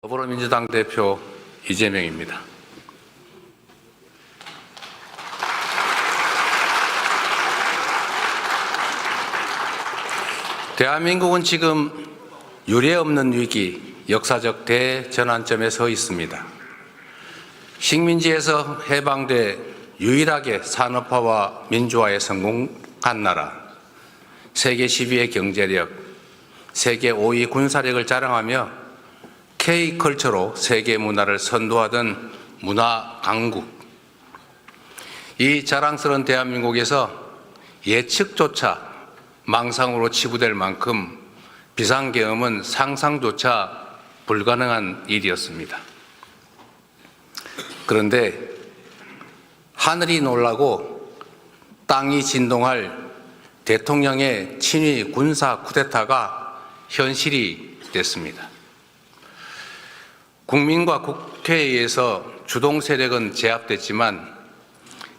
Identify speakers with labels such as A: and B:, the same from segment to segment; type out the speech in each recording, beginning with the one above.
A: 더불어민주당 대표 이재명입니다. 대한민국은 지금 유례없는 위기, 역사적 대전환점에 서 있습니다. 식민지에서 해방돼 유일하게 산업화와 민주화에 성공한 나라, 세계 10위의 경제력, 세계 5위 군사력을 자랑하며 K컬처로 세계 문화를 선도하던 문화 강국. 이 자랑스러운 대한민국에서 예측조차 망상으로 치부될 만큼 비상계엄은 상상조차 불가능한 일이었습니다. 그런데 하늘이 놀라고 땅이 진동할 대통령의 친위 군사 쿠데타가 현실이 됐습니다. 국민과 국회에 의해서 주동 세력은 제압됐지만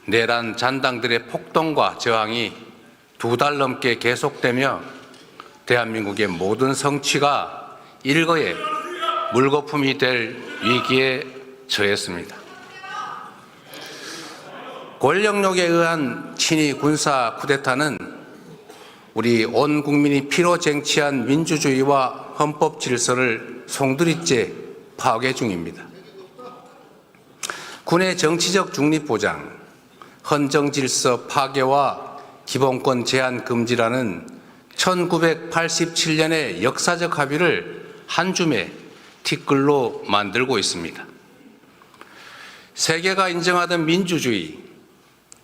A: 내란 잔당들의 폭동과 저항이 2달 넘게 계속되며 대한민국의 모든 성취가 일거에 물거품이 될 위기에 처했습니다. 권력욕에 의한 친위 군사 쿠데타는 우리 온 국민이 피로 쟁취한 민주주의와 헌법 질서를 송두리째 파괴 중입니다. 군의 정치적 중립 보장, 헌정 질서 파괴와 기본권 제한 금지라는 1987년의 역사적 합의를 한 줌의 티끌로 만들고 있습니다. 세계가 인정하던 민주주의,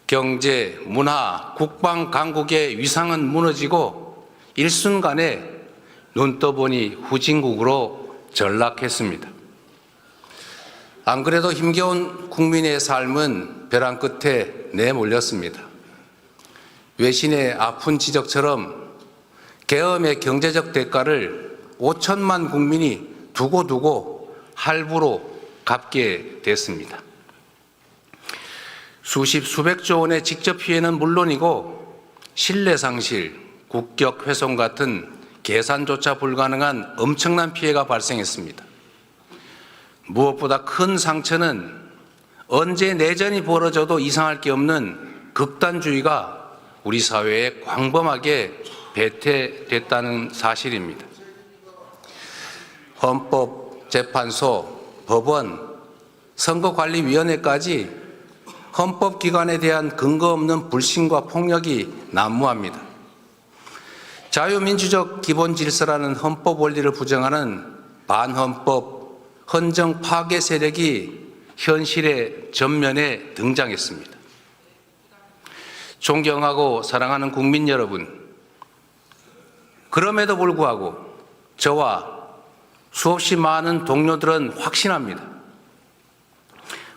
A: 경제, 문화, 국방 강국의 위상은 무너지고 일순간에 눈 떠보니 후진국으로 전락했습니다. 안 그래도 힘겨운 국민의 삶은 벼랑 끝에 내몰렸습니다. 외신의 아픈 지적처럼 계엄의 경제적 대가를 5천만 국민이 두고두고 할부로 갚게 됐습니다. 수백조 원의 직접 피해는 물론이고 신뢰 상실, 국격 훼손 같은 계산조차 불가능한 엄청난 피해가 발생했습니다. 무엇보다 큰 상처는 언제 내전이 벌어져도 이상할 게 없는 극단주의가 우리 사회에 광범하게 배태됐다는 사실입니다. 헌법재판소, 법원, 선거관리위원회까지 헌법기관에 대한 근거 없는 불신과 폭력이 난무합니다. 자유민주적 기본질서라는 헌법 원리를 부정하는 반헌법 헌정 파괴 세력이 현실의 전면에 등장했습니다. 존경하고 사랑하는 국민 여러분, 그럼에도 불구하고 저와 수없이 많은 동료들은 확신합니다.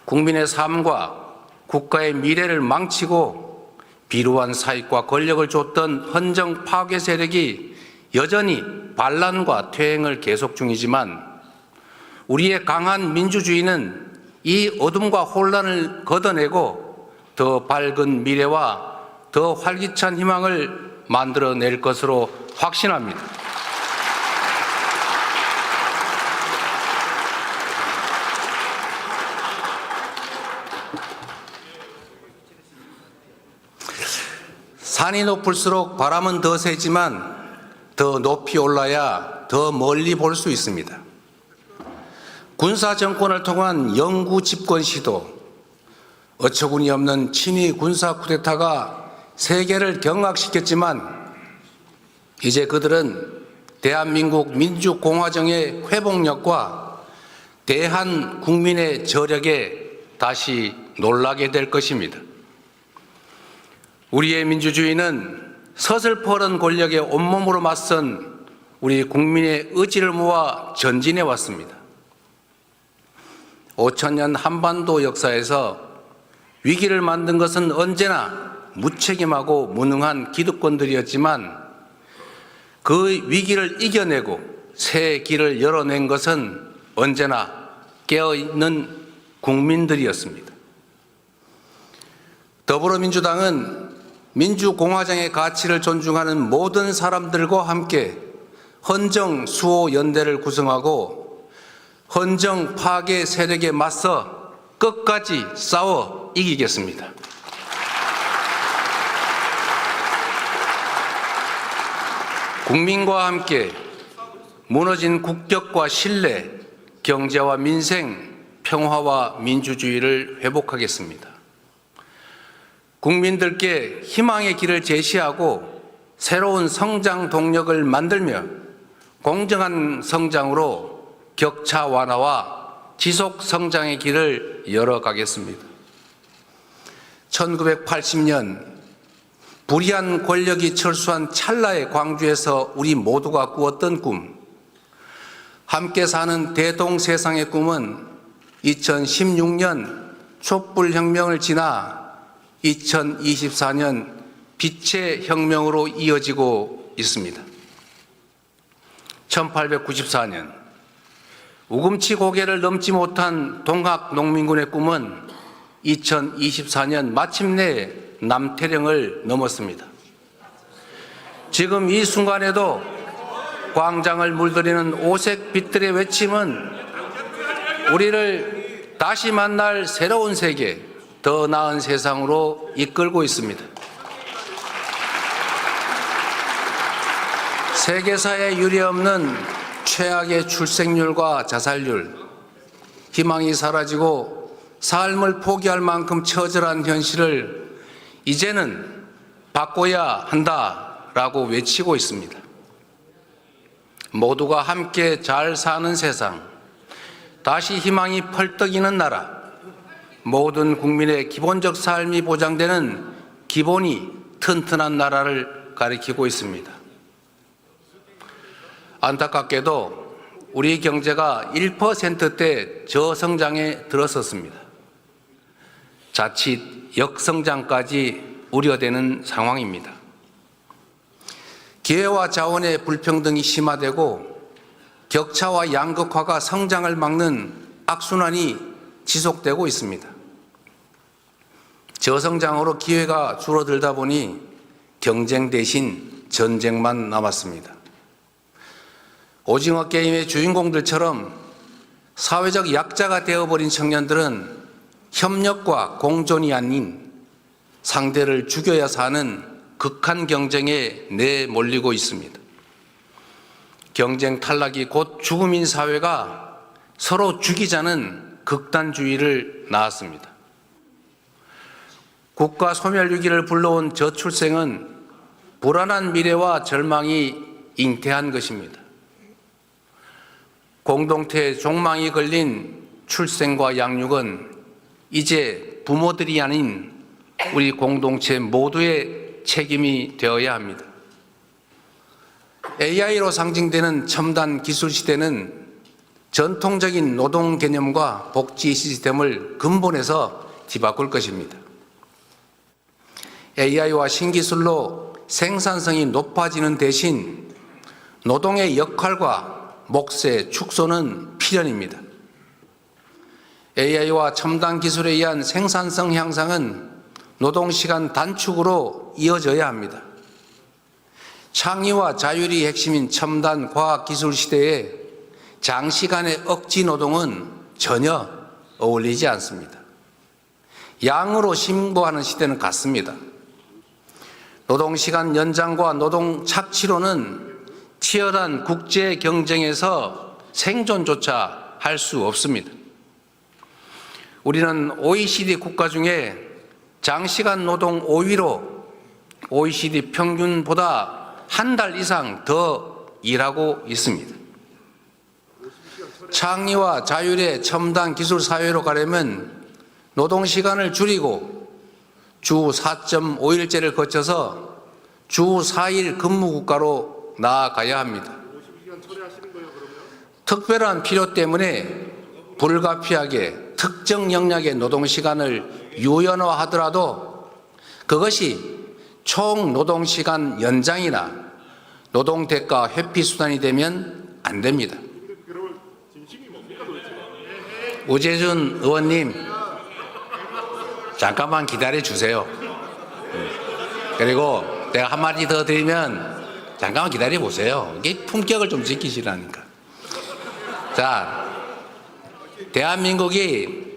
A: 국민의 삶과 국가의 미래를 망치고 비루한 사익과 권력을 줬던 헌정 파괴 세력이 여전히 반란과 퇴행을 계속 중이지만 우리의 강한 민주주의는 이 어둠과 혼란을 걷어내고 더 밝은 미래와 더 활기찬 희망을 만들어낼 것으로 확신합니다. 산이 높을수록 바람은 더 세지만 더 높이 올라야 더 멀리 볼 수 있습니다. 군사 정권을 통한 영구 집권 시도, 어처구니 없는 친위 군사 쿠데타가 세계를 경악시켰지만 이제 그들은 대한민국 민주공화정의 회복력과 대한 국민의 저력에 다시 놀라게 될 것입니다. 우리의 민주주의는 서슬퍼런 권력에 온몸으로 맞선 우리 국민의 의지를 모아 전진해 왔습니다. 5천년 한반도 역사에서 위기를 만든 것은 언제나 무책임하고 무능한 기득권들이었지만 그 위기를 이겨내고 새 길을 열어낸 것은 언제나 깨어있는 국민들이었습니다. 더불어민주당은 민주공화정의 가치를 존중하는 모든 사람들과 함께 헌정 수호 연대를 구성하고 헌정 파괴 세력에 맞서 끝까지 싸워 이기겠습니다. 국민과 함께 무너진 국격과 신뢰, 경제와 민생, 평화와 민주주의를 회복하겠습니다. 국민들께 희망의 길을 제시하고 새로운 성장 동력을 만들며 공정한 성장으로 격차 완화와 지속 성장의 길을 열어가겠습니다. 1980년 불의한 권력이 철수한 찰나의 광주에서 우리 모두가 꾸었던 꿈, 함께 사는 대동세상의 꿈은 2016년 촛불혁명을 지나 2024년 빛의 혁명으로 이어지고 있습니다. 1894년 우금치 고개를 넘지 못한 동학농민군의 꿈은 2024년 마침내 남태령을 넘었습니다. 지금 이 순간에도 광장을 물들이는 오색 빛들의 외침은 우리를 다시 만날 새로운 세계, 더 나은 세상으로 이끌고 있습니다. 세계사에 유례없는 최악의 출생률과 자살률, 희망이 사라지고 삶을 포기할 만큼 처절한 현실을 이제는 바꿔야 한다라고 외치고 있습니다. 모두가 함께 잘 사는 세상, 다시 희망이 펄떡이는 나라, 모든 국민의 기본적 삶이 보장되는 기본이 튼튼한 나라를 가리키고 있습니다. 안타깝게도 우리 경제가 1%대 저성장에 들어섰습니다. 자칫 역성장까지 우려되는 상황입니다. 기회와 자원의 불평등이 심화되고 격차와 양극화가 성장을 막는 악순환이 지속되고 있습니다. 저성장으로 기회가 줄어들다 보니 경쟁 대신 전쟁만 남았습니다. 오징어 게임의 주인공들처럼 사회적 약자가 되어버린 청년들은 협력과 공존이 아닌 상대를 죽여야 사는 극한 경쟁에 내몰리고 있습니다. 경쟁 탈락이 곧 죽음인 사회가 서로 죽이자는 극단주의를 낳았습니다. 국가 소멸 위기를 불러온 저출생은 불안한 미래와 절망이 잉태한 것입니다. 공동체의 종망이 걸린 출생과 양육은 이제 부모들이 아닌 우리 공동체 모두의 책임이 되어야 합니다. AI로 상징되는 첨단 기술 시대는 전통적인 노동 개념과 복지 시스템을 근본에서 뒤바꿀 것입니다. AI와 신기술로 생산성이 높아지는 대신 노동의 역할과 몫의 축소는 필연입니다. AI와 첨단 기술에 의한 생산성 향상은 노동시간 단축으로 이어져야 합니다. 창의와 자율이 핵심인 첨단 과학기술 시대에 장시간의 억지 노동은 전혀 어울리지 않습니다. 양으로 신고하는 시대는 같습니다. 노동시간 연장과 노동 착취로는 치열한 국제 경쟁에서 생존조차 할 수 없습니다. 우리는 OECD 국가 중에 장시간 노동 5위로 OECD 평균보다 한 달 이상 더 일하고 있습니다. 창의와 자율의 첨단 기술 사회로 가려면 노동시간을 줄이고 주 4.5일제를 거쳐서 주 4일 근무국가로 나아가야 합니다. 특별한 필요 때문에 불가피하게 특정 영역의 노동시간을 유연화하더라도 그것이 총 노동시간 연장이나 노동대가 회피 수단이 되면 안 됩니다. 우재준 의원님, 잠깐만 기다려 주세요. 그리고 내가 한마디 더 드리면 잠깐만 기다려 보세요. 이게 품격을 좀 지키시라니까. 자, 대한민국이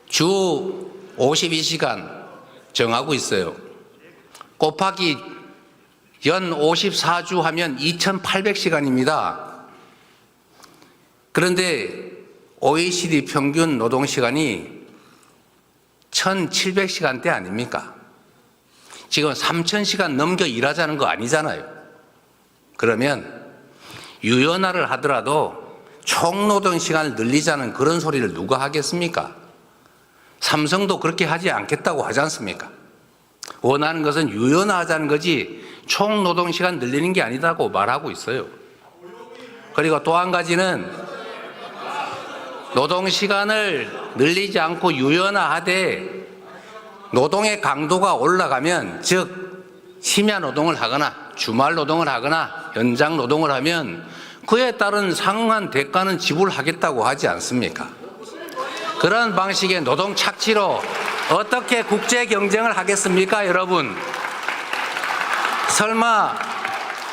A: 주 52시간 정하고 있어요. 곱하기 연 54주 하면 2800시간입니다. 그런데 OECD 평균 노동시간이 1700시간대 아닙니까? 지금 3000시간 넘겨 일하자는 거 아니잖아요. 그러면 유연화를 하더라도 총노동시간을 늘리자는 그런 소리를 누가 하겠습니까? 삼성도 그렇게 하지 않겠다고 하지 않습니까? 원하는 것은 유연화하자는 거지 총노동시간 늘리는 게 아니다고 말하고 있어요. 그리고 또 한 가지는 노동시간을 늘리지 않고 유연화하되 노동의 강도가 올라가면, 즉 심야 노동을 하거나 주말 노동을 하거나 연장 노동을 하면 그에 따른 상응한 대가는 지불하겠다고 하지 않습니까? 그런 방식의 노동 착취로 어떻게 국제 경쟁을 하겠습니까, 여러분? 설마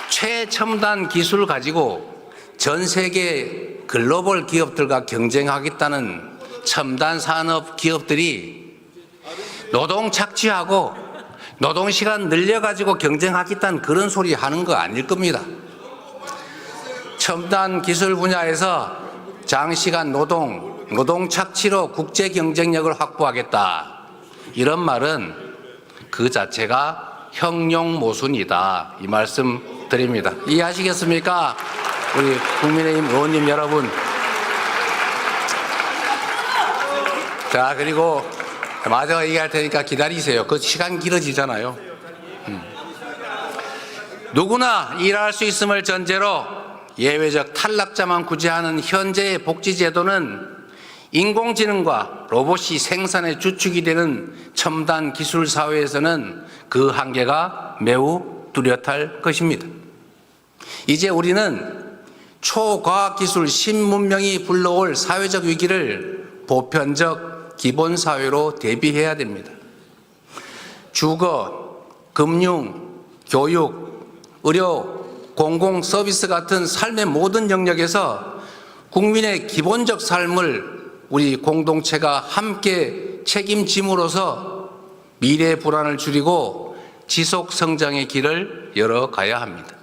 A: 최첨단 기술을 가지고 전 세계 글로벌 기업들과 경쟁하겠다는 첨단 산업 기업들이 노동 착취하고 노동시간 늘려가지고 경쟁하겠다는 그런 소리 하는 거 아닐 겁니다. 첨단 기술 분야에서 장시간 노동 착취로 국제 경쟁력을 확보하겠다. 이런 말은 그 자체가 형용모순이다. 이 말씀 드립니다. 이해하시겠습니까? 우리 국민의힘 의원님 여러분. 자, 그리고 마저 얘기할 테니까 기다리세요. 그 시간 길어지잖아요. 누구나 일할 수 있음을 전제로 예외적 탈락자만 구제하는 현재의 복지제도는 인공지능과 로봇이 생산의 주축이 되는 첨단 기술 사회에서는 그 한계가 매우 뚜렷할 것입니다. 이제 우리는 초과학기술 신문명이 불러올 사회적 위기를 보편적 기본사회로 대비해야 됩니다. 주거, 금융, 교육, 의료, 공공서비스 같은 삶의 모든 영역에서 국민의 기본적 삶을 우리 공동체가 함께 책임짐으로써 미래 불안을 줄이고 지속 성장의 길을 열어가야 합니다.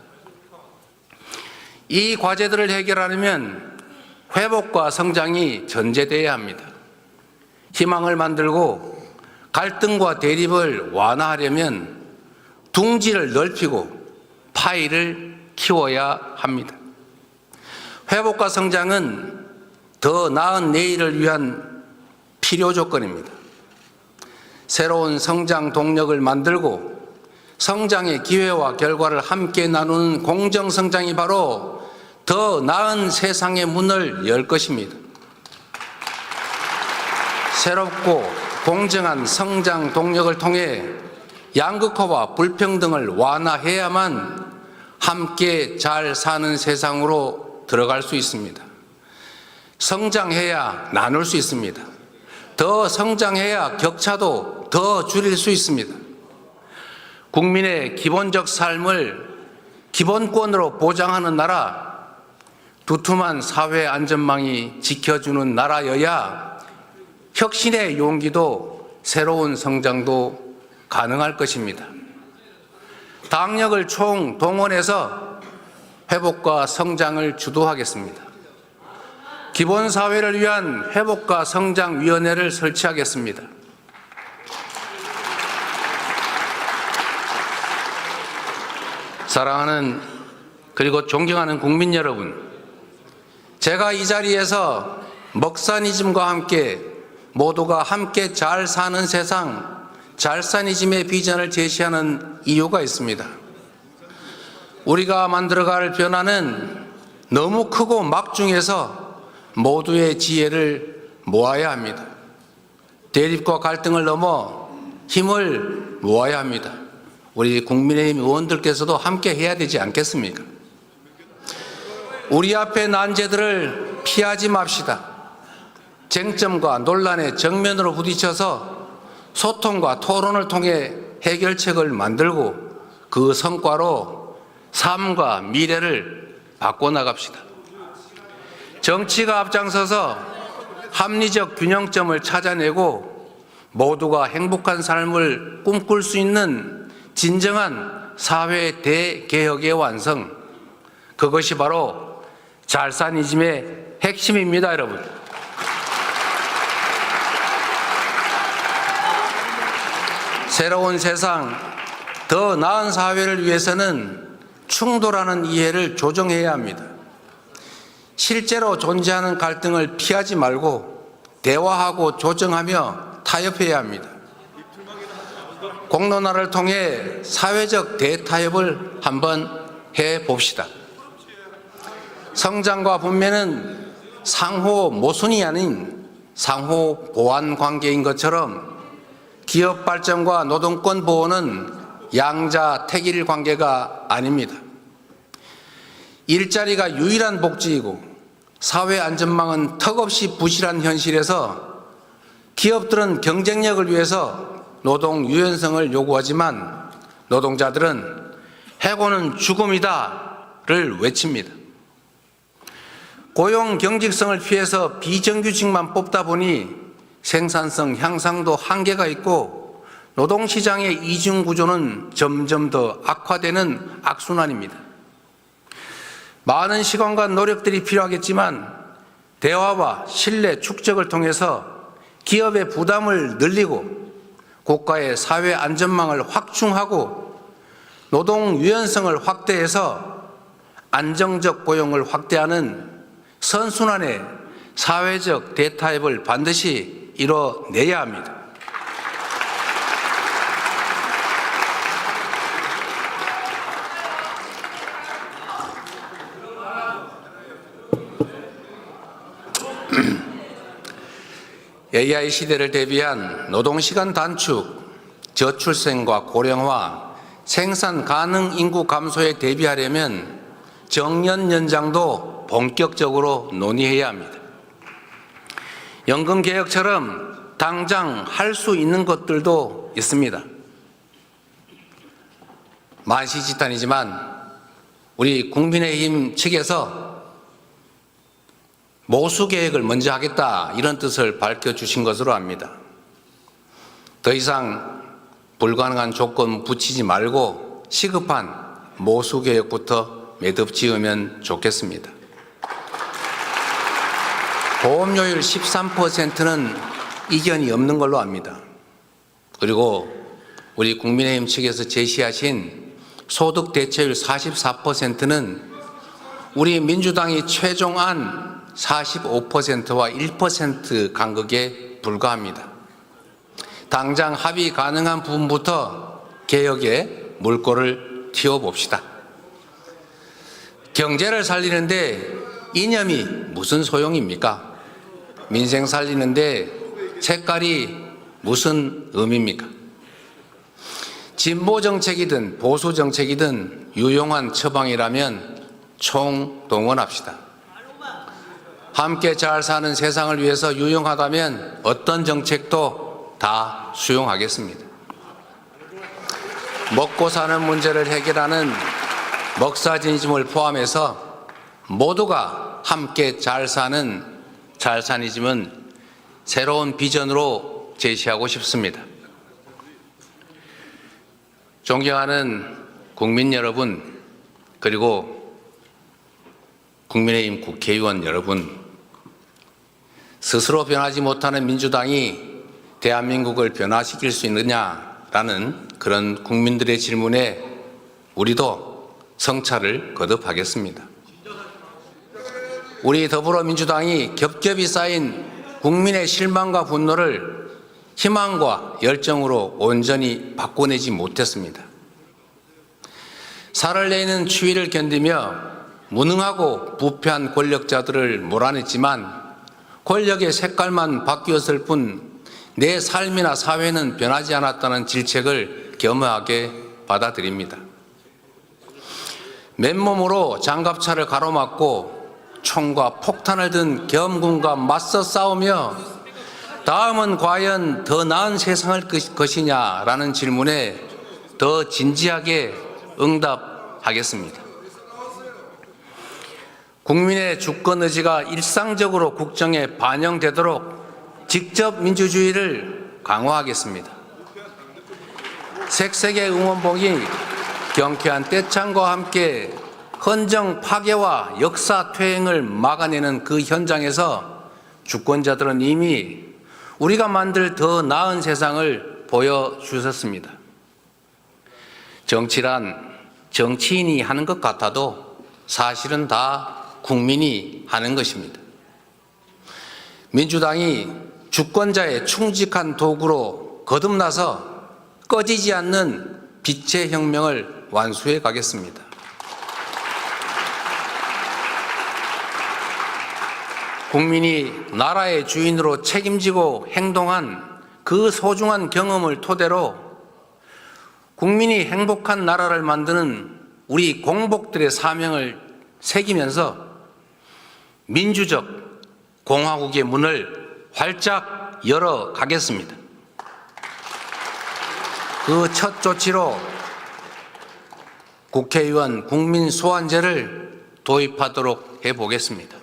A: 이 과제들을 해결하려면 회복과 성장이 전제되어야 합니다. 희망을 만들고 갈등과 대립을 완화하려면 둥지를 넓히고 파이를 키워야 합니다. 회복과 성장은 더 나은 내일을 위한 필요 조건입니다. 새로운 성장 동력을 만들고 성장의 기회와 결과를 함께 나누는 공정성장이 바로 더 나은 세상의 문을 열 것입니다. 새롭고 공정한 성장 동력을 통해 양극화와 불평등을 완화해야만 함께 잘 사는 세상으로 들어갈 수 있습니다. 성장해야 나눌 수 있습니다. 더 성장해야 격차도 더 줄일 수 있습니다. 국민의 기본적 삶을 기본권으로 보장하는 나라, 두툼한 사회 안전망이 지켜주는 나라여야 혁신의 용기도 새로운 성장도 가능할 것입니다. 당력을 총동원해서 회복과 성장을 주도하겠습니다. 기본사회를 위한 회복과 성장위원회를 설치하겠습니다. 사랑하는 그리고 존경하는 국민 여러분, 제가 이 자리에서 먹사니즘과 함께 모두가 함께 잘 사는 세상, 잘사니즘의 비전을 제시하는 이유가 있습니다. 우리가 만들어갈 변화는 너무 크고 막중해서 모두의 지혜를 모아야 합니다. 대립과 갈등을 넘어 힘을 모아야 합니다. 우리 국민의힘 의원들께서도 함께 해야 되지 않겠습니까? 우리 앞에 난제들을 피하지 맙시다. 쟁점과 논란의 정면으로 부딪혀서 소통과 토론을 통해 해결책을 만들고 그 성과로 삶과 미래를 바꿔나갑시다. 정치가 앞장서서 합리적 균형점을 찾아내고 모두가 행복한 삶을 꿈꿀 수 있는 진정한 사회 대개혁의 완성, 그것이 바로 잘사니즘의 핵심입니다, 여러분. 새로운 세상, 더 나은 사회를 위해서는 충돌하는 이해를 조정해야 합니다. 실제로 존재하는 갈등을 피하지 말고 대화하고 조정하며 타협해야 합니다. 공론화를 통해 사회적 대타협을 한번 해봅시다. 성장과 분배는 상호 모순이 아닌 상호 보완 관계인 것처럼 기업 발전과 노동권 보호는 양자택일 관계가 아닙니다. 일자리가 유일한 복지이고 사회 안전망은 턱없이 부실한 현실에서 기업들은 경쟁력을 위해서 노동 유연성을 요구하지만 노동자들은 해고는 죽음이다를 외칩니다. 고용 경직성을 피해서 비정규직만 뽑다 보니 생산성 향상도 한계가 있고 노동시장의 이중구조는 점점 더 악화되는 악순환입니다. 많은 시간과 노력들이 필요하겠지만 대화와 신뢰 축적을 통해서 기업의 부담을 늘리고 국가의 사회 안전망을 확충하고 노동 유연성을 확대해서 안정적 고용을 확대하는 선순환의 사회적 대타협을 반드시 이뤄내야 합니다. AI 시대를 대비한 노동시간 단축, 저출생과 고령화, 생산 가능 인구 감소에 대비하려면 정년 연장도 본격적으로 논의해야 합니다. 연금 개혁처럼 당장 할 수 있는 것들도 있습니다. 만시지탄이지만 우리 국민의힘 측에서 모수 계획을 먼저 하겠다 이런 뜻을 밝혀주신 것으로 압니다. 더 이상 불가능한 조건 붙이지 말고 시급한 모수 계획부터 매듭 지으면 좋겠습니다. 보험료율 13%는 이견이 없는 걸로 압니다. 그리고 우리 국민의힘 측에서 제시하신 소득 대체율 44%는 우리 민주당이 최종안 45%와 1% 간극에 불과합니다. 당장 합의 가능한 부분부터 개혁에 물꼬를 틔워봅시다. 경제를 살리는데 이념이 무슨 소용입니까? 민생 살리는데 색깔이 무슨 의미입니까? 진보 정책이든 보수 정책이든 유용한 처방이라면 총동원합시다. 함께 잘 사는 세상을 위해서 유용하다면 어떤 정책도 다 수용하겠습니다. 먹고 사는 문제를 해결하는 먹사지니즘을 포함해서 모두가 함께 잘 사는 잘사니즘은 새로운 비전으로 제시하고 싶습니다. 존경하는 국민 여러분, 그리고 국민의힘 국회의원 여러분, 스스로 변하지 못하는 민주당이 대한민국을 변화시킬 수 있느냐라는 그런 국민들의 질문에 우리도 성찰을 거듭하겠습니다. 우리 더불어민주당이 겹겹이 쌓인 국민의 실망과 분노를 희망과 열정으로 온전히 바꿔내지 못했습니다. 살을 내는 추위를 견디며 무능하고 부패한 권력자들을 몰아냈지만 권력의 색깔만 바뀌었을 뿐 내 삶이나 사회는 변하지 않았다는 질책을 겸허하게 받아들입니다. 맨몸으로 장갑차를 가로막고 총과 폭탄을 든 겸군과 맞서 싸우며 다음은 과연 더 나은 세상을 것이냐라는 질문에 더 진지하게 응답하겠습니다. 국민의 주권 의지가 일상적으로 국정에 반영되도록 직접 민주주의를 강화하겠습니다. 색색의 응원봉이 경쾌한 떼창과 함께 헌정 파괴와 역사 퇴행을 막아내는 그 현장에서 주권자들은 이미 우리가 만들 더 나은 세상을 보여주셨습니다. 정치란 정치인이 하는 것 같아도 사실은 다 국민이 하는 것입니다. 민주당이 주권자의 충직한 도구로 거듭나서 꺼지지 않는 빛의 혁명을 완수해 가겠습니다. 국민이 나라의 주인으로 책임지고 행동한 그 소중한 경험을 토대로 국민이 행복한 나라를 만드는 우리 공복들의 사명을 새기면서 민주적 공화국의 문을 활짝 열어 가겠습니다. 그 첫 조치로 국회의원 국민 소환제를 도입하도록 해보겠습니다.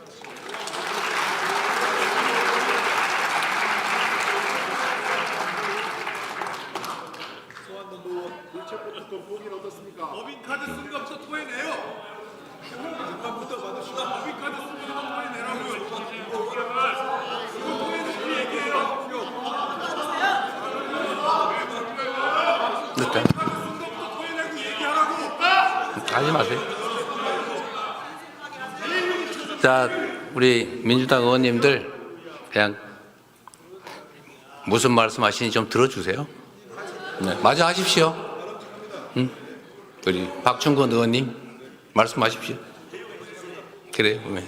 B: 법인카드 쓴 것부터 토해내요. 잠깐부터 받으시고 법인카드 쓴 것부터 토해내라고요. 이거 토해내고 얘기해요.
A: 일단
B: 법인카드 쓴 것부터 토해내고 얘기하라고.
A: 하지 마세요. 자, 우리 민주당 의원님들 그냥 무슨 말씀하시는지 좀 들어주세요. 네, 마저 하십시오. 우리 박충근 의원님 말씀하십시오. 그래요. 네.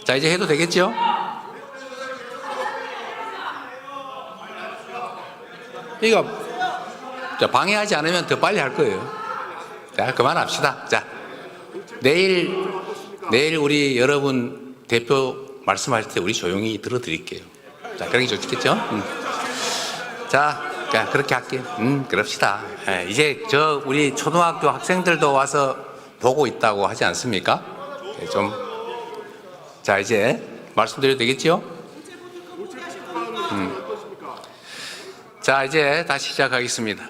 A: 자, 이제 해도 되겠죠? 이거 방해하지 않으면 더 빨리 할 거예요. 자, 그만합시다. 자, 내일 우리 여러분 대표 말씀하실 때 우리 조용히 들어드릴게요. 자, 그러기 좋겠죠? 자, 그렇게 할게요. 그럽시다. 이제 우리 초등학교 학생들도 와서 보고 있다고 하지 않습니까? 자, 이제 말씀드려도 되겠죠? 자, 이제 다시 시작하겠습니다.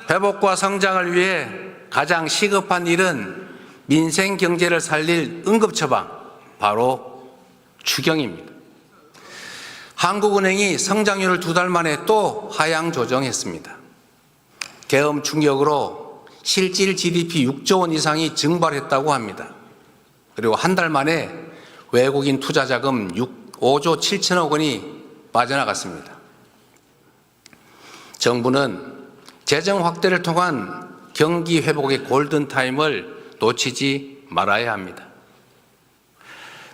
A: 회복과 성장을 위해 가장 시급한 일은 민생 경제를 살릴 응급처방, 바로 추경입니다. 한국은행이 성장률을 2달 만에 또 하향 조정했습니다. 계엄 충격으로 실질 GDP 6조 원 이상이 증발했다고 합니다. 그리고 한 달 만에 외국인 투자 자금 5조 7천억 원이 빠져나갔습니다. 정부는 재정 확대를 통한 경기 회복의 골든타임을 놓치지 말아야 합니다.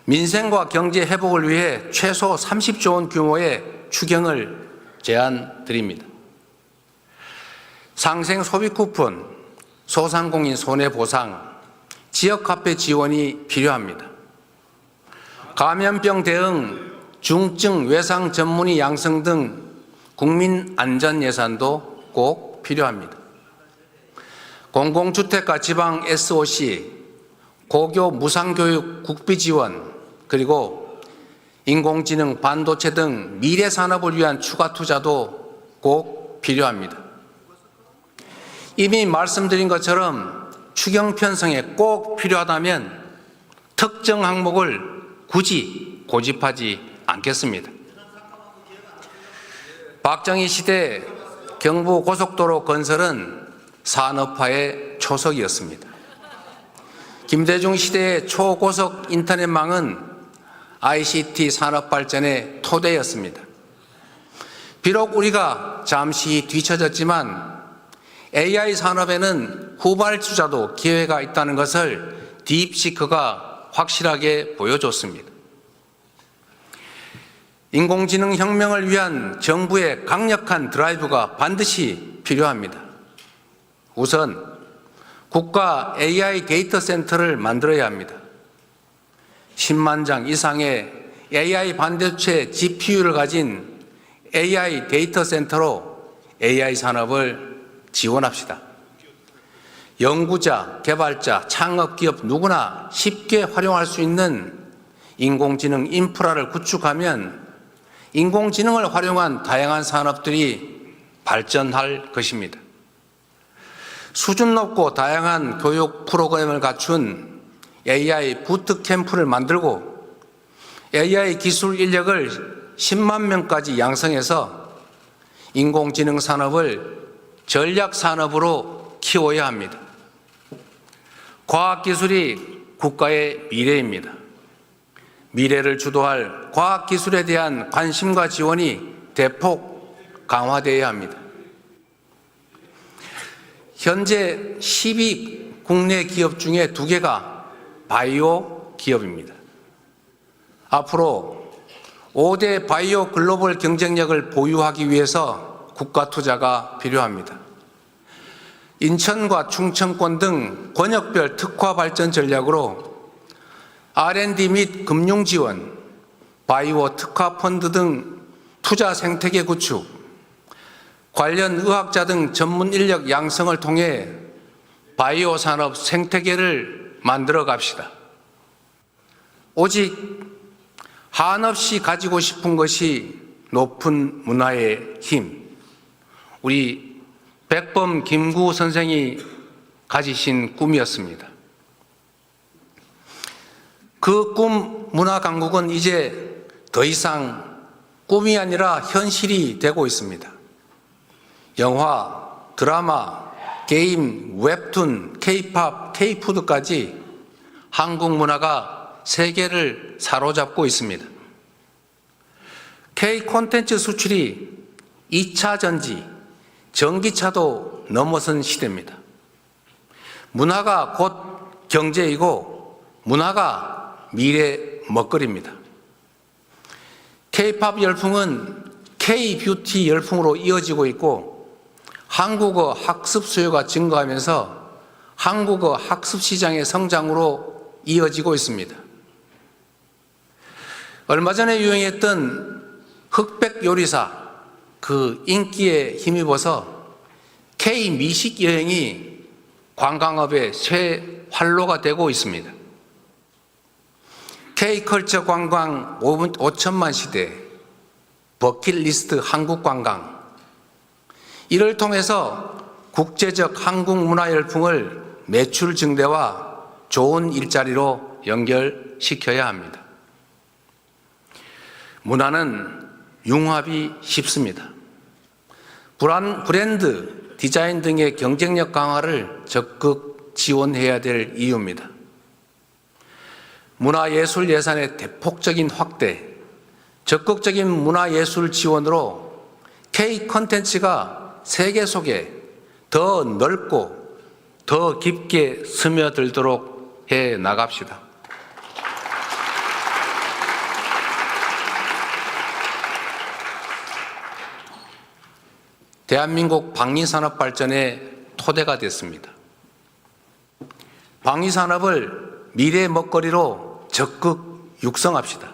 A: 민생과 경제 회복을 위해 최소 30조 원 규모의 추경을 제안드립니다. 상생 소비 쿠폰, 소상공인 손해보상, 지역화폐 지원이 필요합니다. 감염병 대응, 중증 외상 전문의 양성 등 국민 안전 예산도 꼭 필요합니다. 공공주택과 지방 SOC, 고교 무상교육 국비 지원, 그리고 인공지능, 반도체 등 미래 산업을 위한 추가 투자도 꼭 필요합니다. 이미 말씀드린 것처럼 추경 편성에 꼭 필요하다면 특정 항목을 굳이 고집하지 않겠습니다. 박정희 시대 경부 고속도로 건설은 산업화의 초석이었습니다. 김대중 시대의 초고속 인터넷망은 ICT 산업 발전의 토대였습니다. 비록 우리가 잠시 뒤처졌지만 AI 산업에는 후발주자도 기회가 있다는 것을 딥시크가 확실하게 보여줬습니다. 인공지능 혁명을 위한 정부의 강력한 드라이브가 반드시 필요합니다. 우선 국가 AI 데이터 센터를 만들어야 합니다. 10만 장 이상의 AI 반도체 GPU를 가진 AI 데이터 센터로 AI 산업을 지원합시다. 연구자, 개발자, 창업기업 누구나 쉽게 활용할 수 있는 인공지능 인프라를 구축하면 인공지능을 활용한 다양한 산업들이 발전할 것입니다. 수준 높고 다양한 교육 프로그램을 갖춘 AI 부트캠프를 만들고 AI 기술 인력을 10만 명까지 양성해서 인공지능 산업을 전략 산업으로 키워야 합니다. 과학기술이 국가의 미래입니다. 미래를 주도할 과학기술에 대한 관심과 지원이 대폭 강화되어야 합니다. 현재 10위 국내 기업 중에 2개가 바이오 기업입니다. 앞으로 5대 바이오 글로벌 경쟁력을 보유하기 위해서 국가 투자가 필요합니다. 인천과 충청권 등 권역별 특화 발전 전략으로 R&D 및 금융 지원, 바이오 특화 펀드 등 투자 생태계 구축, 관련 의학자 등 전문 인력 양성을 통해 바이오 산업 생태계를 만들어 갑시다. 오직 한없이 가지고 싶은 것이 높은 문화의 힘. 우리 백범 김구 선생이 가지신 꿈이었습니다. 그 꿈 문화 강국은 이제 더 이상 꿈이 아니라 현실이 되고 있습니다. 영화, 드라마, 게임, 웹툰, K-팝, K-푸드까지 한국 문화가 세계를 사로잡고 있습니다. K-콘텐츠 수출이 2차 전지, 전기차도 넘어선 시대입니다. 문화가 곧 경제이고 문화가 미래 먹거리입니다. K-팝 열풍은 K-뷰티 열풍으로 이어지고 있고 한국어 학습 수요가 증가하면서 한국어 학습 시장의 성장으로 이어지고 있습니다. 얼마 전에 유행했던 흑백 요리사 그 인기에 힘입어서 K-미식 여행이 관광업의 새 활로가 되고 있습니다. K-컬처 관광 5천만 시대, 버킷리스트 한국 관광, 이를 통해서 국제적 한국 문화 열풍을 매출 증대와 좋은 일자리로 연결시켜야 합니다. 문화는 융합이 쉽습니다. 브랜드, 디자인 등의 경쟁력 강화를 적극 지원해야 될 이유입니다. 문화예술 예산의 대폭적인 확대, 적극적인 문화예술 지원으로 K-콘텐츠가 세계 속에 더 넓고 더 깊게 스며들도록 해 나갑시다. 대한민국 방위산업 발전의 토대가 됐습니다. 방위산업을 미래 먹거리로 적극 육성합시다.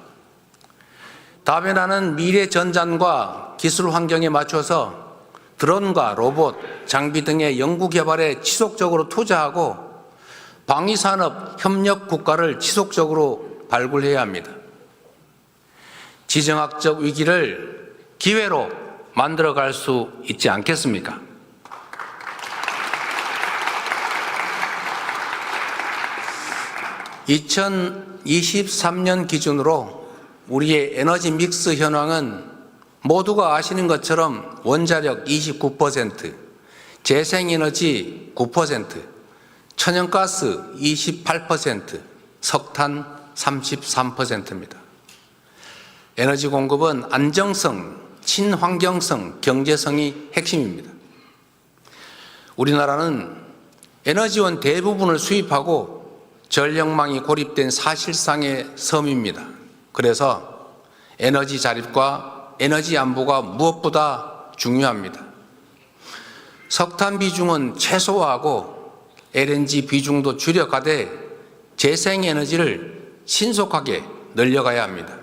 A: 다변하는 미래 전장과 기술 환경에 맞춰서 드론과 로봇, 장비 등의 연구 개발에 지속적으로 투자하고 방위산업 협력 국가를 지속적으로 발굴해야 합니다. 지정학적 위기를 기회로 만들어갈 수 있지 않겠습니까? (2023년) 기준으로 우리의 에너지 믹스 현황은 모두가 아시는 것처럼 원자력 29%, 재생에너지 9%, 천연가스 28%, 석탄 33%입니다. 에너지 공급은 안정성, 친환경성, 경제성이 핵심입니다. 우리나라는 에너지원 대부분을 수입하고 전력망이 고립된 사실상의 섬입니다. 그래서 에너지 자립과 에너지 안보가 무엇보다 중요합니다. 석탄 비중은 최소화하고 LNG 비중도 줄여가되 재생에너지를 신속하게 늘려가야 합니다.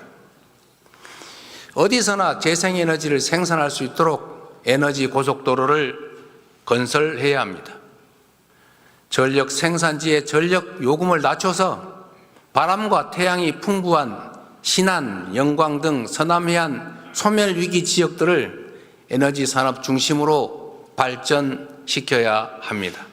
A: 어디서나 재생에너지를 생산할 수 있도록 에너지 고속도로를 건설해야 합니다. 전력 생산지의 전력 요금을 낮춰서 바람과 태양이 풍부한 신안, 영광 등 서남해안 소멸위기 지역들을 에너지 산업 중심으로 발전시켜야 합니다.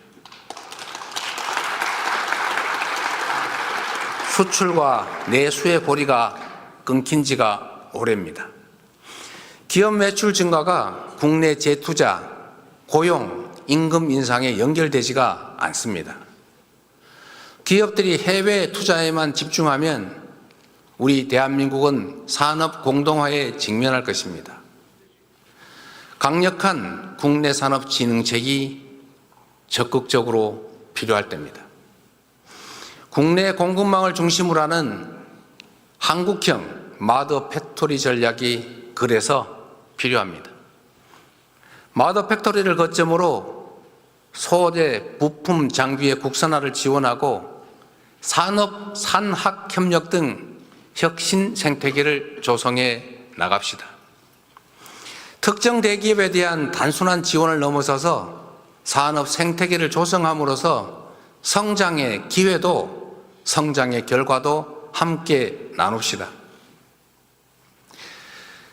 A: 수출과 내수의 고리가 끊긴 지가 오래입니다. 기업 매출 증가가 국내 재투자, 고용, 임금 인상에 연결되지가 않습니다. 기업들이 해외 투자에만 집중하면 우리 대한민국은 산업 공동화에 직면할 것입니다. 강력한 국내 산업 진흥책이 적극적으로 필요할 때입니다. 국내 공급망을 중심으로 하는 한국형 마더 팩토리 전략이 그래서 필요합니다. 마더 팩토리를 거점으로 소재, 부품, 장비의 국산화를 지원하고 산업, 산학 협력 등 혁신 생태계를 조성해 나갑시다. 특정 대기업에 대한 단순한 지원을 넘어서서 산업 생태계를 조성함으로써 성장의 기회도 성장의 결과도 함께 나눕시다.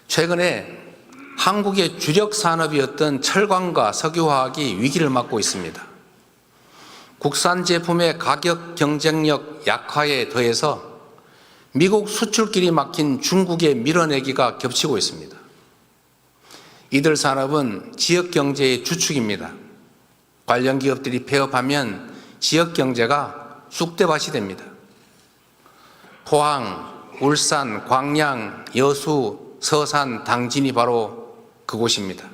A: 최근에 한국의 주력 산업이었던 철강과 석유화학이 위기를 맞고 있습니다. 국산 제품의 가격 경쟁력 약화에 더해서 미국 수출길이 막힌 중국의 밀어내기가 겹치고 있습니다. 이들 산업은 지역 경제의 주축입니다. 관련 기업들이 폐업하면 지역 경제가 쑥대밭이 됩니다. 포항, 울산, 광양, 여수, 서산, 당진이 바로 그곳입니다.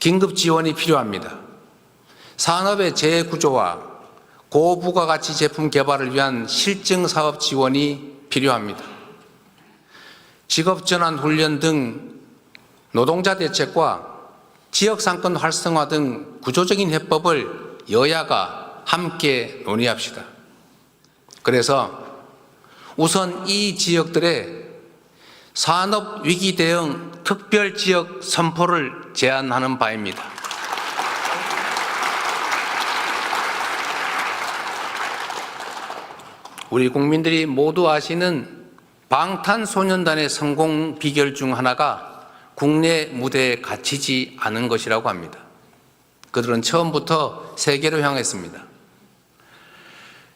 A: 긴급 지원이 필요합니다. 산업의 재구조와 고부가가치 제품 개발을 위한 실증 사업 지원이 필요합니다. 직업전환 훈련 등 노동자 대책과 지역상권 활성화 등 구조적인 해법을 여야가 함께 논의합시다. 그래서 우선 이 지역들의 산업위기 대응 특별지역 선포를 제안하는 바입니다. 우리 국민들이 모두 아시는 방탄소년단의 성공 비결 중 하나가 국내 무대에 갇히지 않은 것이라고 합니다. 그들은 처음부터 세계로 향했습니다.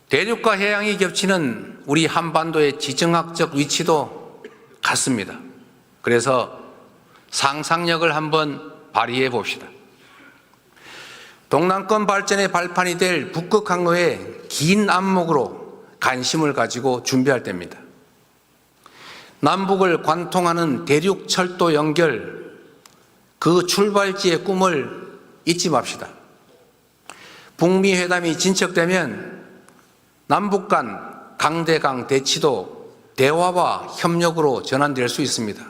A: 대륙과 해양이 겹치는 우리 한반도의 지정학적 위치도 같습니다. 그래서 상상력을 한번 발휘해 봅시다. 동남권 발전의 발판이 될 북극 항로의 긴 안목으로 관심을 가지고 준비할 때입니다. 남북을 관통하는 대륙 철도 연결, 그 출발지의 꿈을 잊지 맙시다. 북미 회담이 진척되면 남북 간 강대강 대치도 대화와 협력으로 전환될 수 있습니다.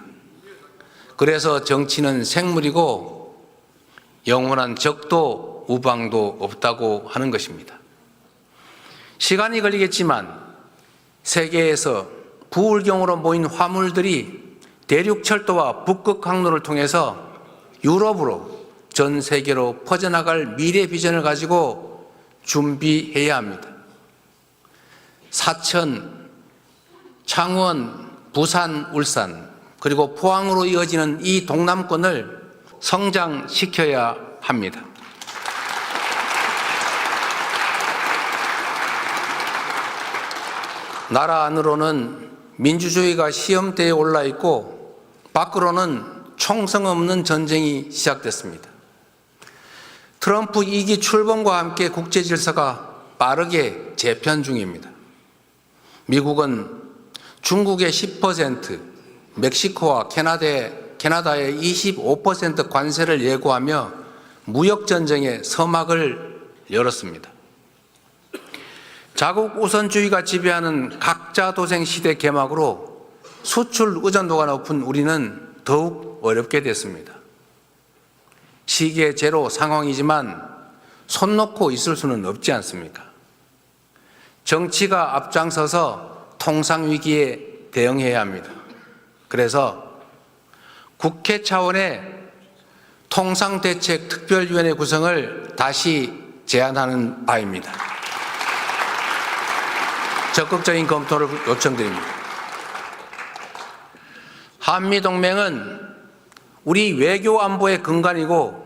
A: 그래서 정치는 생물이고 영원한 적도 우방도 없다고 하는 것입니다. 시간이 걸리겠지만 세계에서 부울경으로 모인 화물들이 대륙철도와 북극 항로를 통해서 유럽으로 전 세계로 퍼져나갈 미래 비전을 가지고 준비해야 합니다. 사천, 창원, 부산, 울산 그리고 포항으로 이어지는 이 동남권을 성장시켜야 합니다. 나라 안으로는 민주주의가 시험대에 올라 있고 밖으로는 총성 없는 전쟁이 시작됐습니다. 트럼프 2기 출범과 함께 국제 질서가 빠르게 재편 중입니다. 미국은 중국의 10%, 멕시코와 캐나다의 25% 관세를 예고하며 무역전쟁의 서막을 열었습니다. 자국 우선주의가 지배하는 각자 도생 시대 개막으로 수출 의존도가 높은 우리는 더욱 어렵게 됐습니다. 시계 제로 상황이지만 손 놓고 있을 수는 없지 않습니까? 정치가 앞장서서 통상위기에 대응해야 합니다. 그래서 국회 차원의 통상대책특별위원회 구성을 다시 제안하는 바입니다. 적극적인 검토를 요청드립니다. 한미동맹은 우리 외교 안보의 근간이고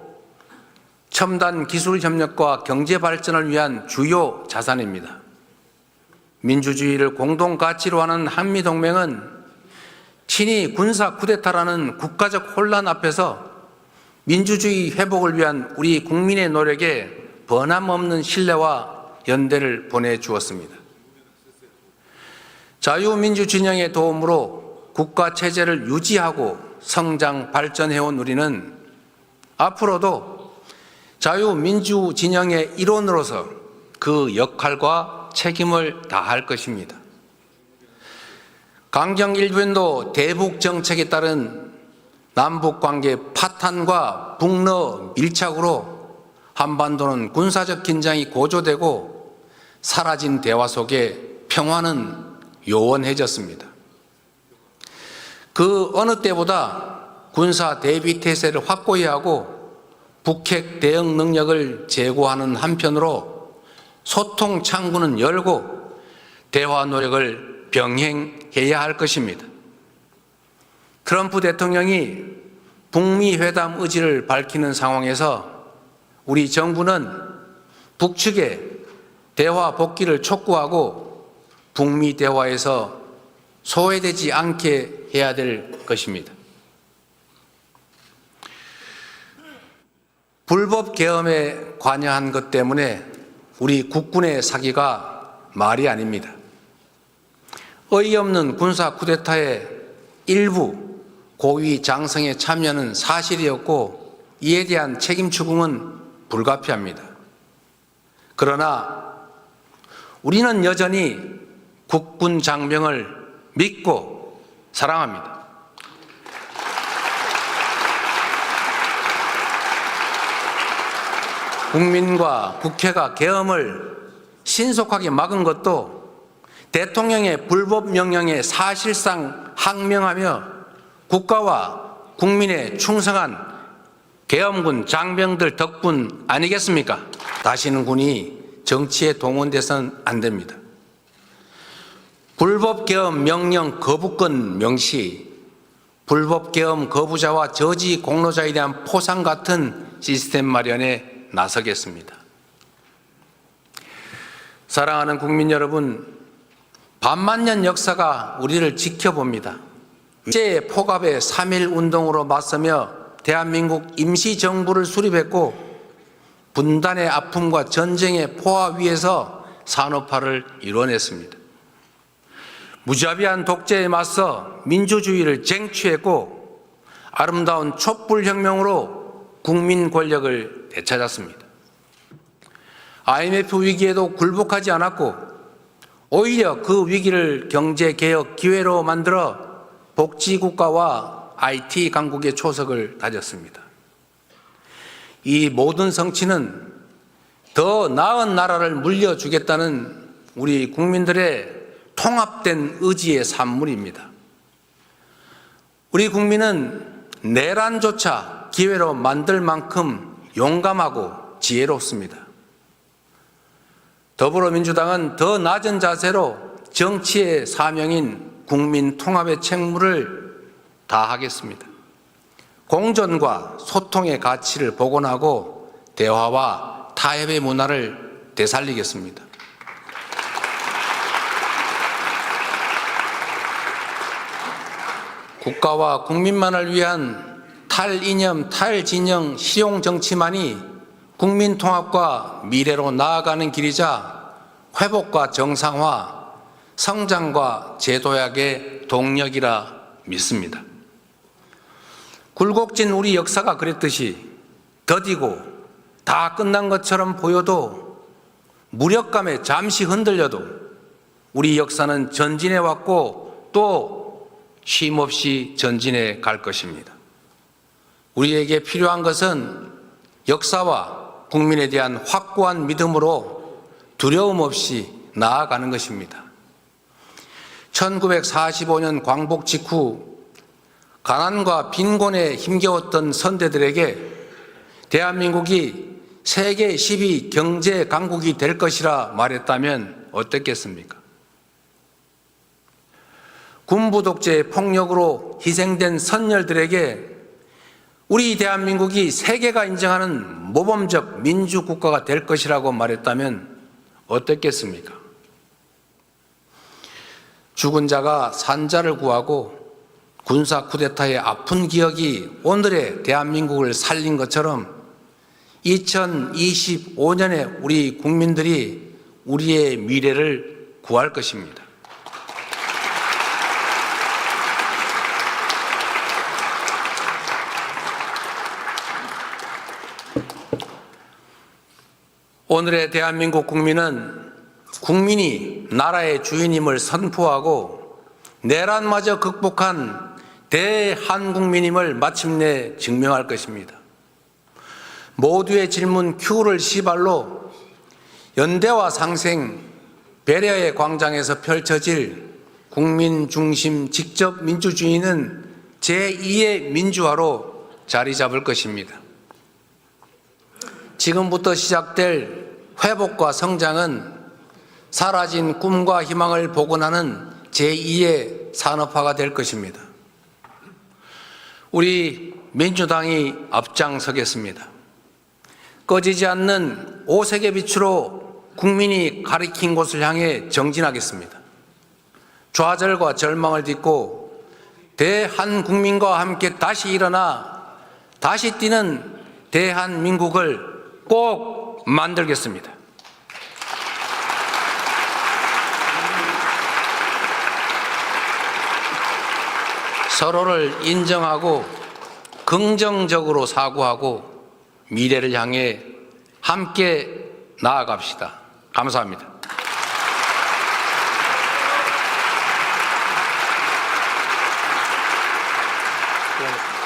A: 첨단 기술 협력과 경제 발전을 위한 주요 자산입니다. 민주주의를 공동 가치로 하는 한미동맹은 친위 군사 쿠데타라는 국가적 혼란 앞에서 민주주의 회복을 위한 우리 국민의 노력에 변함없는 신뢰와 연대를 보내주었습니다. 자유민주 진영의 도움으로 국가 체제를 유지하고 성장 발전해온 우리는 앞으로도 자유민주 진영의 일원으로서 그 역할과 책임을 다할 것입니다. 강경 일변도 대북 정책에 따른 남북 관계 파탄과 북러 밀착으로 한반도는 군사적 긴장이 고조되고 사라진 대화 속에 평화는 요원해졌습니다. 그 어느 때보다 군사 대비 태세를 확고히 하고 북핵 대응 능력을 제고하는 한편으로 소통 창구는 열고 대화 노력을 병행해야 할 것입니다. 트럼프 대통령이 북미 회담 의지를 밝히는 상황에서 우리 정부는 북측의 대화 복귀를 촉구하고 북미 대화에서 소외되지 않게 해야 될 것입니다. 불법 계엄에 관여한 것 때문에 우리 국군의 사기가 말이 아닙니다. 어이없는 군사 쿠데타의 일부 고위 장성의 참여는 사실이었고 이에 대한 책임 추궁은 불가피합니다. 그러나 우리는 여전히 국군 장병을 믿고 사랑합니다. 국민과 국회가 계엄을 신속하게 막은 것도 대통령의 불법 명령에 사실상 항명하며 국가와 국민의 충성한 계엄군 장병들 덕분 아니겠습니까? 다시는 군이 정치에 동원돼서는 안 됩니다. 불법 계엄 명령 거부권 명시, 불법 계엄 거부자와 저지 공로자에 대한 포상 같은 시스템 마련에 나서겠습니다. 사랑하는 국민 여러분, 반만년 역사가 우리를 지켜봅니다. 일제의 포갑의 3.1 운동으로 맞서며 대한민국 임시정부를 수립했고 분단의 아픔과 전쟁의 포화 위에서 산업화를 이뤄냈습니다. 무자비한 독재에 맞서 민주주의를 쟁취했고 아름다운 촛불혁명으로 국민 권력을 되찾았습니다. IMF 위기에도 굴복하지 않았고 오히려 그 위기를 경제개혁 기회로 만들어 복지국가와 IT 강국의 초석을 다졌습니다. 이 모든 성취는 더 나은 나라를 물려주겠다는 우리 국민들의 통합된 의지의 산물입니다. 우리 국민은 내란조차 기회로 만들 만큼 용감하고 지혜롭습니다. 더불어민주당은 더 낮은 자세로 정치의 사명인 국민 통합의 책무를 다하겠습니다. 공존과 소통의 가치를 복원하고 대화와 타협의 문화를 되살리겠습니다. 국가와 국민만을 위한 탈이념, 탈진영, 실용정치만이 국민 통합과 미래로 나아가는 길이자 회복과 정상화, 성장과 재도약의 동력이라 믿습니다. 굴곡진 우리 역사가 그랬듯이 더디고 다 끝난 것처럼 보여도 무력감에 잠시 흔들려도 우리 역사는 전진해 왔고 또 쉼없이 전진해 갈 것입니다. 우리에게 필요한 것은 역사와 국민에 대한 확고한 믿음으로 두려움 없이 나아가는 것입니다. 1945년 광복 직후 가난과 빈곤에 힘겨웠던 선대들에게 대한민국이 세계 10위 경제 강국이 될 것이라 말했다면 어떻겠습니까? 군부 독재의 폭력으로 희생된 선열들에게 우리 대한민국이 세계가 인정하는 모범적 민주국가가 될 것이라고 말했다면 어떻겠습니까? 죽은 자가 산자를 구하고 군사 쿠데타의 아픈 기억이 오늘의 대한민국을 살린 것처럼 2025년에 우리 국민들이 우리의 미래를 구할 것입니다. 오늘의 대한민국 국민은 국민이 나라의 주인임을 선포하고 내란마저 극복한 대한국민임을 마침내 증명할 것입니다. 모두의 질문 Q를 시발로 연대와 상생, 배려의 광장에서 펼쳐질 국민 중심 직접 민주주의는 제2의 민주화로 자리 잡을 것입니다. 지금부터 시작될 회복과 성장은 사라진 꿈과 희망을 복원하는 제2의 산업화가 될 것입니다. 우리 민주당이 앞장서겠습니다. 꺼지지 않는 5색의 빛으로 국민이 가리킨 곳을 향해 정진하겠습니다. 좌절과 절망을 딛고 대한국민과 함께 다시 일어나 다시 뛰는 대한민국을 꼭 만들겠습니다. 서로를 인정하고 긍정적으로 사고하고 미래를 향해 함께 나아갑시다. 감사합니다.
C: 네.